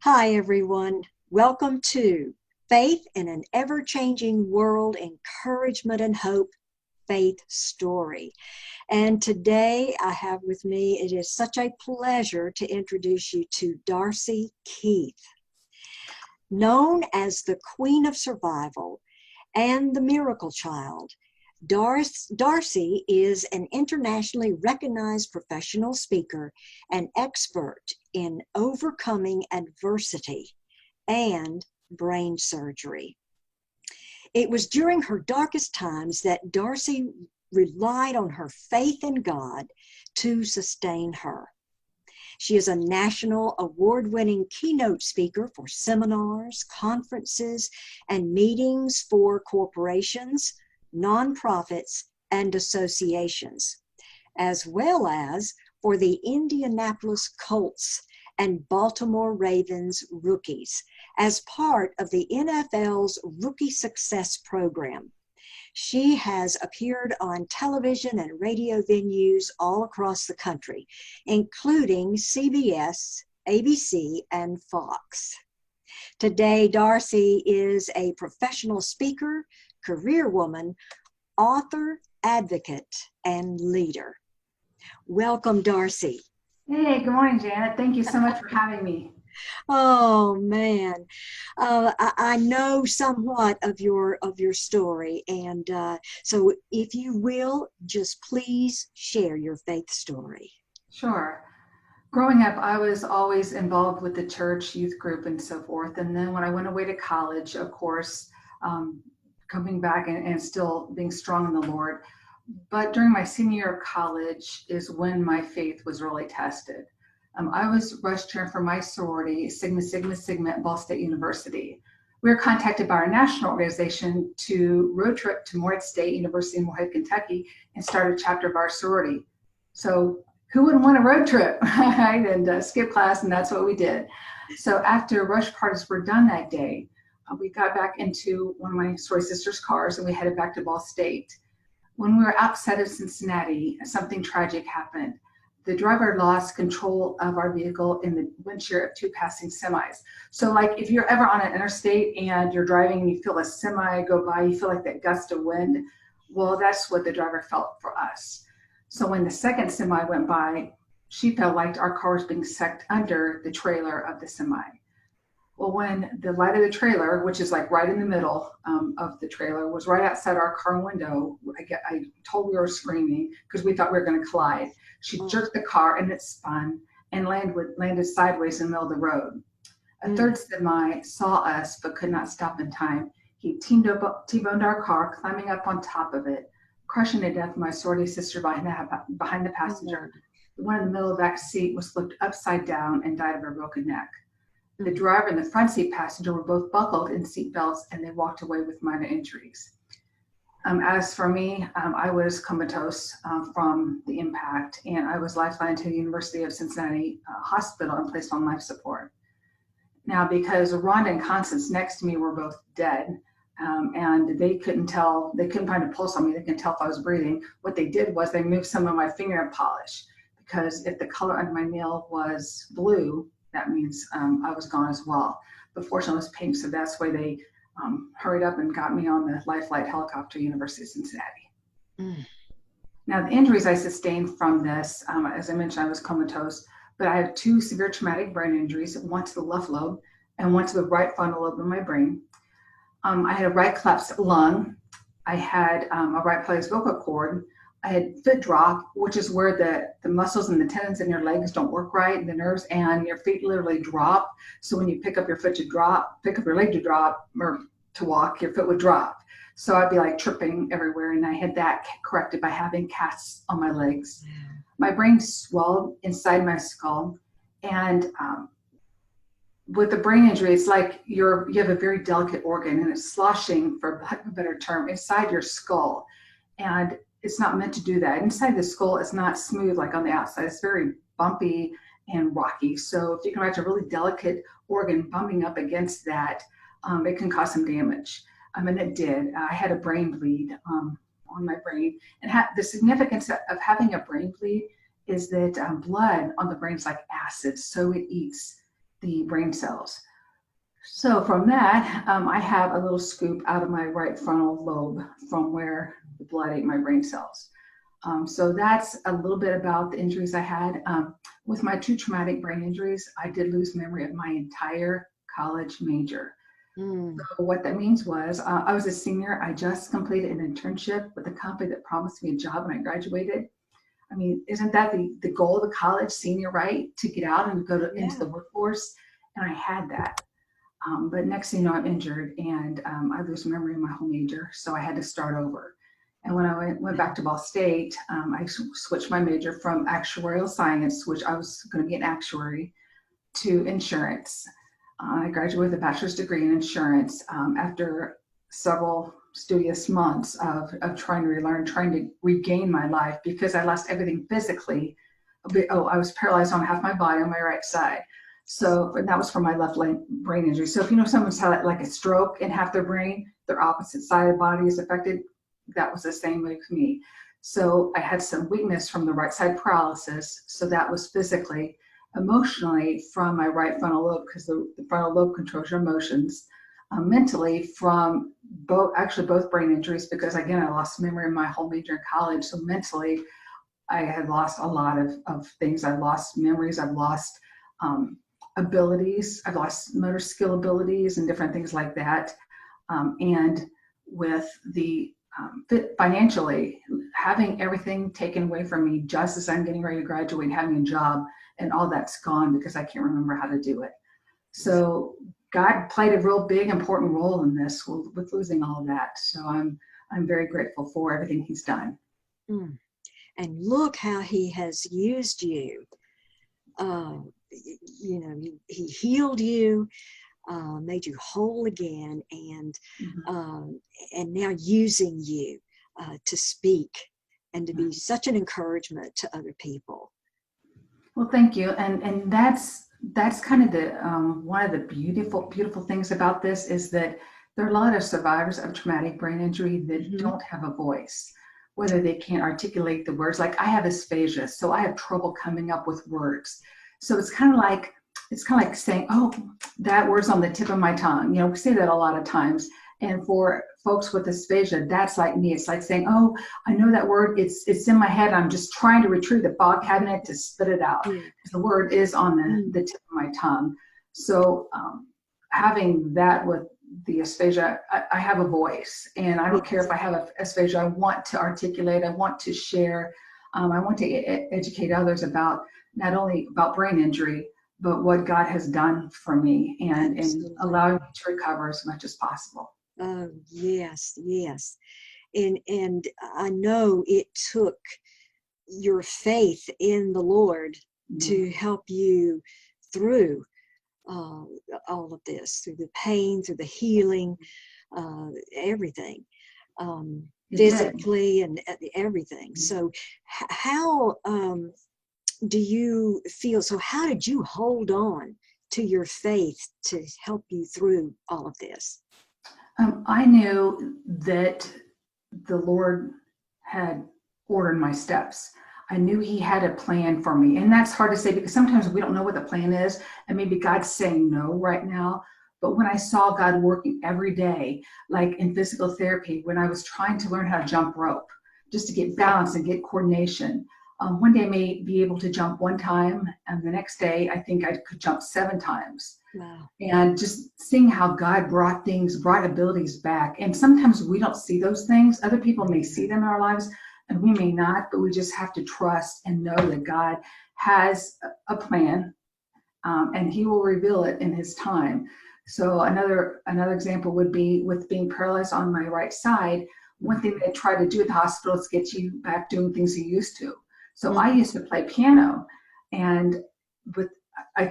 Hi, everyone. Welcome to Faith in an Ever-Changing World, Encouragement and Hope, Faith Story. And today I have with me, it is such a pleasure to introduce you to Darcy Keith. Known as the Queen of Survival and the Miracle Child, Darcy is an internationally recognized professional speaker and expert in overcoming adversity and brain surgery. It was during her darkest times that Darcy relied on her faith in God to sustain her. She is a national award-winning keynote speaker for seminars, conferences, and meetings for corporations, nonprofits, and associations, as well as for the Indianapolis Colts and Baltimore Ravens rookies as part of the NFL's Rookie Success Program. She has appeared on television and radio venues all across the country, including CBS, ABC, and Fox. Today, Darcy is a professional speaker, career woman, author, advocate, and leader. Welcome, Darcy. Hey, good morning, Janet. Thank you so much for having me. Oh man, I know somewhat of your story, and so if you will, just please share your faith story. Sure. Growing up, I was always involved with the church, youth group, and so forth. And then when I went away to college, of course, coming back and still being strong in the Lord. But during my senior year of college is when my faith was really tested. I was rushed here for my sorority, Sigma Sigma Sigma at Ball State University. We were contacted by our national organization to road trip to Morehead State University in Morehead, Kentucky, and start a chapter of our sorority. So who wouldn't want a road trip, right? And skip class, and that's what we did. So after rush parties were done that day, we got back into one of my sorority sisters' cars, and we headed back to Ball State. When we were outside of Cincinnati, something tragic happened. The driver lost control of our vehicle in the windshield of two passing semis. So like if you're ever on an interstate and you're driving and you feel a semi go by, you feel like that gust of wind. Well, that's what the driver felt for us. So when the second semi went by, she felt like our car was being sucked under the trailer of the semi. Well, when the light of the trailer, which is like right in the middle of the trailer, was right outside our car window, I told we were screaming because we thought we were going to collide. She jerked the car and it spun and landed sideways in the middle of the road. A third semi saw us but could not stop in time. He T-boned our car, climbing up on top of it, crushing to death my sorority sister behind the passenger. The one in the middle of the back seat was flipped upside down and died of a broken neck. The driver and the front seat passenger were both buckled in seat belts, and they walked away with minor injuries. As for me, I was comatose from the impact, and I was lifeline to the University of Cincinnati hospital and placed on life support. Now, because Rhonda and Constance next to me were both dead, and they couldn't find a pulse on me, they couldn't tell if I was breathing. What they did was they moved some of my fingernail polish, because if the color under my nail was blue, that means I was gone as well. But fortunately, it was pink, so that's why they hurried up and got me on the Life Flight helicopter, University of Cincinnati. Now, the injuries I sustained from this, as I mentioned, I was comatose, but I had two severe traumatic brain injuries, one to the left lobe and one to the right frontal lobe of my brain. I had a right collapsed lung. I had a right polydeuced vocal cord. I had foot drop, which is where the muscles and the tendons in your legs don't work right, and the nerves, and your feet literally drop. So when you pick up your leg to drop, or to walk, your foot would drop. So I'd be like tripping everywhere, and I had that corrected by having casts on my legs. My brain swelled inside my skull, and with the brain injury, it's like you have a very delicate organ, and it's sloshing, for lack of a better term, inside your skull. And it's not meant to do that. Inside the skull, it's not smooth like on the outside. It's very bumpy and rocky. So if you can imagine a really delicate organ bumping up against that, it can cause some damage. And it did. I had a brain bleed on my brain. And the significance of having a brain bleed is that blood on the brain is like acid. So it eats the brain cells. So from that, I have a little scoop out of my right frontal lobe from where the blood ate my brain cells. So that's a little bit about the injuries I had. With my 2 traumatic brain injuries, I did lose memory of my entire college major. So what that means was I was a senior. I just completed an internship with a company that promised me a job when I graduated. I mean, isn't that the goal of a college senior, right? To get out and go into the workforce. And I had that. But next thing you know, I'm injured and I lose memory of my whole major. So I had to start over. And when I went back to Ball State, I switched my major from actuarial science, which I was going to be an actuary, to insurance. I graduated with a bachelor's degree in insurance after several studious months of trying to relearn, trying to regain my life because I lost everything physically. I was paralyzed on half my body on my right side. So that was from my left brain injury. So if you know someone's had like a stroke in half their brain, their opposite side of the body is affected. That was the same way with me. So I had some weakness from the right side paralysis. So that was physically. Emotionally from my right frontal lobe, because the frontal lobe controls your emotions. Mentally from both brain injuries, because again, I lost memory of my whole major in college. So mentally, I had lost a lot of things. I've lost memories. I've lost abilities. I've lost motor skill abilities and different things like that. And with the financially, having everything taken away from me just as I'm getting ready to graduate, having a job, and all that's gone because I can't remember how to do it. So God played a real big, important role in this with losing all of that. So I'm very grateful for everything He's done. And look how He has used you. He healed you, made you whole again, and now using you to speak and to be such an encouragement to other people. Well, thank you. And that's kind of the one of the beautiful things about this is that there are a lot of survivors of traumatic brain injury that don't have a voice, whether they can't articulate the words. Like I have dysphagia, so I have trouble coming up with words. So it's kind of like saying, oh, that word's on the tip of my tongue. You know, we say that a lot of times. And for folks with dysphagia, that's like me. It's like saying, oh, I know that word. It's in my head. I'm just trying to retrieve the file cabinet to spit it out. Because the word is on the tip of my tongue. So having that with the dysphagia, I have a voice. And I don't care if I have a dysphagia. I want to articulate. I want to share. I want to educate others about not only about brain injury, but what God has done for me and allowing me to recover as much as possible. Oh, yes. And I know it took your faith in the Lord to help you through all of this, through the pain, through the healing, everything, physically and everything. So how do you feel? So how did you hold on to your faith to help you through all of this? I knew that the Lord had ordered my steps. I knew He had a plan for me. And that's hard to say because sometimes we don't know what the plan is. And maybe God's saying no right now. But when I saw God working every day, like in physical therapy, when I was trying to learn how to jump rope, just to get balance and get coordination, one day I may be able to jump 1 time, and the next day I think I could jump 7 times. Wow. And just seeing how God brought abilities back. And sometimes we don't see those things. Other people may see them in our lives, and we may not, but we just have to trust and know that God has a plan, and He will reveal it in His time. So another example would be with being paralyzed on my right side. One thing they try to do at the hospital is get you back doing things you used to. So I used to play piano, and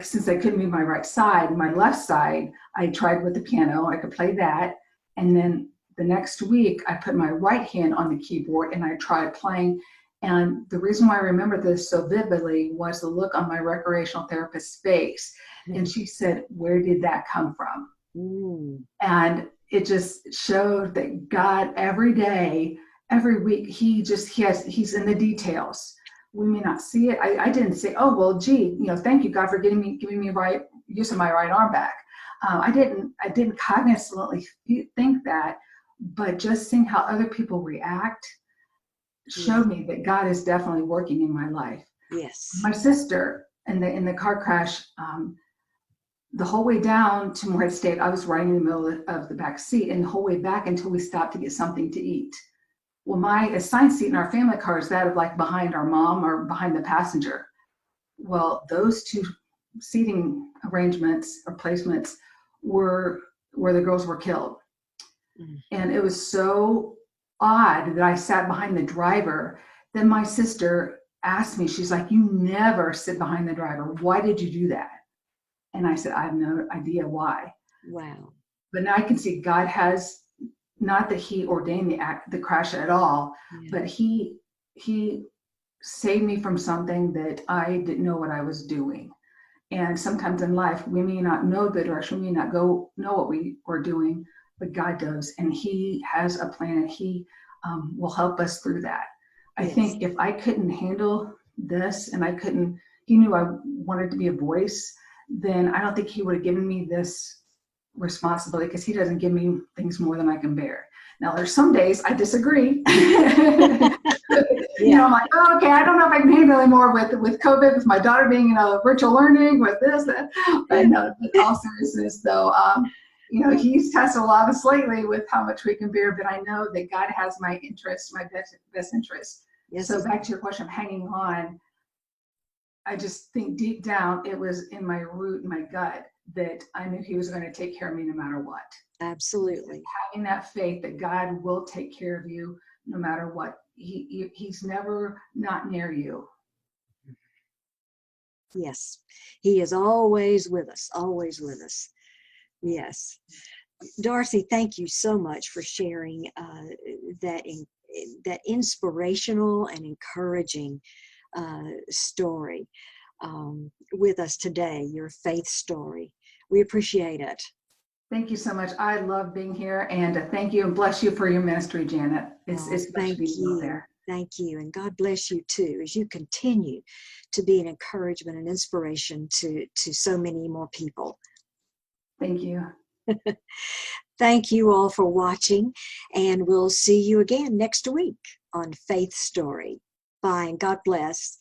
since I couldn't move my right side, my left side, I tried with the piano. I could play that. And then the next week, I put my right hand on the keyboard and I tried playing. And the reason why I remember this so vividly was the look on my recreational therapist's face. And she said, "Where did that come from?" And it just showed that God every day, every week, He's in the details. We may not see it. I didn't say, "Oh, well, gee, thank you, God, for giving me use of my right arm back. I didn't cognitively think that, but just seeing how other people react showed me that God is definitely working in my life. Yes. My sister in the car crash, the whole way down to Morehead State, I was riding in the middle of the back seat, and the whole way back until we stopped to get something to eat. Well, my assigned seat in our family car is that of like behind our mom or behind the passenger. Well, those two seating arrangements or placements were where the girls were killed. And it was so odd that I sat behind the driver. Then my sister asked me, she's like, "You never sit behind the driver. Why did you do that?" And I said, "I have no idea why." Wow. But now I can see God has, not that he ordained the crash at all, but he saved me from something that I didn't know what I was doing. And sometimes in life, we may not know the direction, we may not know what we were doing, but God does. And he has a plan, and he will help us through that. I think if I couldn't handle this, and he knew I wanted to be a voice, then I don't think he would have given me this responsibility, because he doesn't give me things more than I can bear. Now, there's some days I disagree. You know, I'm like, oh, okay, I don't know if I can handle anymore with COVID, with my daughter being, virtual learning, with this, that. But no, in all seriousness, though, he's tested a lot of us lately with how much we can bear. But I know that God has my interest, my best interest. Yes. So back to your question of hanging on, I just think deep down it was in my root, in my gut, that I knew he was going to take care of me no matter what. Absolutely. Having that faith that God will take care of you no matter what. He's never not near you. Yes. He is always with us, always with us. Yes. Darcy, thank you so much for sharing that inspirational and encouraging story with us today, your faith story. We appreciate it. Thank you so much. I love being here, and thank you and bless you for your ministry, Janet. It's thank you. There. Thank you. And God bless you too, as you continue to be an encouragement and inspiration to so many more people. Thank you. Thank you all for watching, and we'll see you again next week on Faith Story. Bye, and God bless.